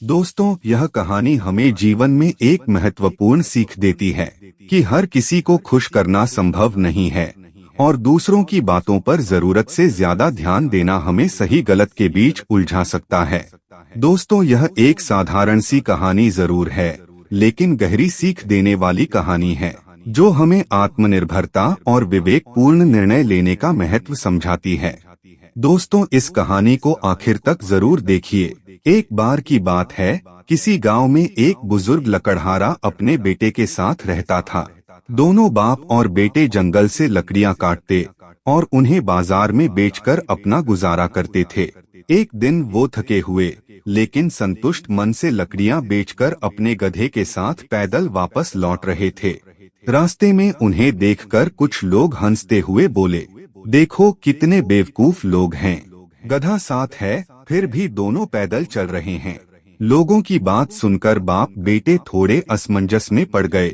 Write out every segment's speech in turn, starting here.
दोस्तों, यह कहानी हमें जीवन में एक महत्वपूर्ण सीख देती है कि हर किसी को खुश करना संभव नहीं है और दूसरों की बातों पर जरूरत से ज्यादा ध्यान देना हमें सही गलत के बीच उलझा सकता है। दोस्तों, यह एक साधारण सी कहानी जरूर है, लेकिन गहरी सीख देने वाली कहानी है जो हमें आत्मनिर्भरता और विवेकपूर्ण निर्णय लेने का महत्व समझाती है। दोस्तों, इस कहानी को आखिर तक जरूर देखिए। एक बार की बात है, किसी गांव में एक बुजुर्ग लकड़हारा अपने बेटे के साथ रहता था। दोनों बाप और बेटे जंगल से लकड़ियां काटते और उन्हें बाजार में बेचकर अपना गुजारा करते थे। एक दिन वो थके हुए लेकिन संतुष्ट मन से लकड़ियां बेचकर अपने गधे के साथ पैदल वापस लौट रहे थे। रास्ते में उन्हें देखकर कुछ लोग हंसते हुए बोले, देखो कितने बेवकूफ लोग हैं, गधा साथ है फिर भी दोनों पैदल चल रहे हैं। लोगों की बात सुनकर बाप बेटे थोड़े असमंजस में पड़ गए।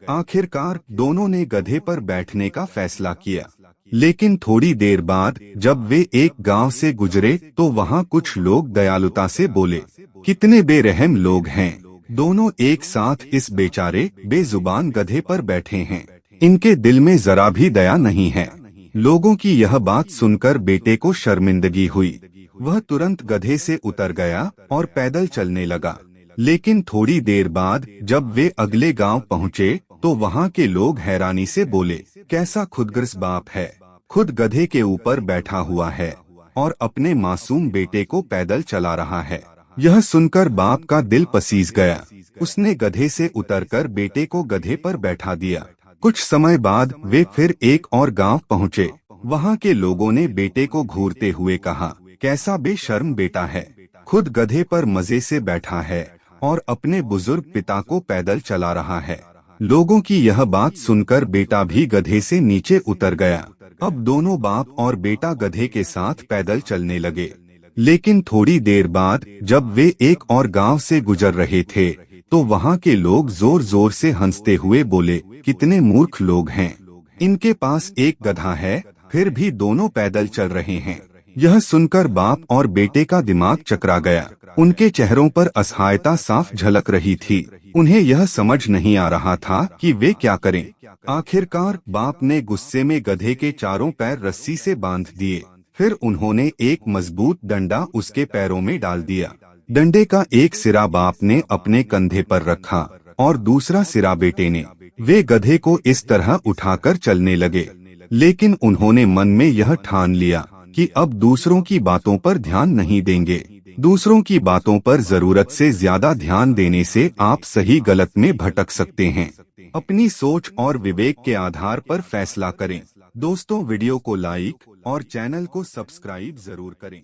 आखिरकार दोनों ने गधे पर बैठने का फैसला किया। लेकिन थोड़ी देर बाद जब वे एक गांव से गुजरे तो वहां कुछ लोग दयालुता से बोले, कितने बेरहम लोग हैं, दोनों एक साथ इस बेचारे बेजुबान गधे पर बैठे हैं, इनके दिल में जरा भी दया नहीं है। लोगों की यह बात सुनकर बेटे को शर्मिंदगी हुई। वह तुरंत गधे से उतर गया और पैदल चलने लगा। लेकिन थोड़ी देर बाद जब वे अगले गांव पहुंचे तो वहां के लोग हैरानी से बोले, कैसा खुदगर्ज बाप है, खुद गधे के ऊपर बैठा हुआ है और अपने मासूम बेटे को पैदल चला रहा है। यह सुनकर बाप का दिल पसीज गया। उसने गधे से उतरकर बेटे को गधे पर बैठा दिया। कुछ समय बाद वे फिर एक और गांव पहुंचे। वहां के लोगों ने बेटे को घूरते हुए कहा, कैसा बेशर्म बेटा है, खुद गधे पर मजे से बैठा है और अपने बुजुर्ग पिता को पैदल चला रहा है। लोगों की यह बात सुनकर बेटा भी गधे से नीचे उतर गया। अब दोनों बाप और बेटा गधे के साथ पैदल चलने लगे। लेकिन थोड़ी देर बाद जब वे एक और गांव से गुजर रहे थे तो वहां के लोग जोर जोर से हंसते हुए बोले, कितने मूर्ख लोग हैं, इनके पास एक गधा है फिर भी दोनों पैदल चल रहे हैं। यह सुनकर बाप और बेटे का दिमाग चकरा गया। उनके चेहरों पर असहायता साफ झलक रही थी। उन्हें यह समझ नहीं आ रहा था कि वे क्या करें। आखिरकार बाप ने गुस्से में गधे के चारों पैर रस्सी से बांध दिए। फिर उन्होंने एक मजबूत डंडा उसके पैरों में डाल दिया। डंडे का एक सिरा बाप ने अपने कंधे पर रखा और दूसरा सिरा बेटे ने। वे गधे को इस तरह उठाकर चलने लगे। लेकिन उन्होंने मन में यह ठान लिया कि अब दूसरों की बातों पर ध्यान नहीं देंगे। दूसरों की बातों पर जरूरत से ज्यादा ध्यान देने से आप सही गलत में भटक सकते हैं। अपनी सोच और विवेक के आधार पर फैसला करें। दोस्तों, वीडियो को लाइक और चैनल को सब्सक्राइब जरूर करें।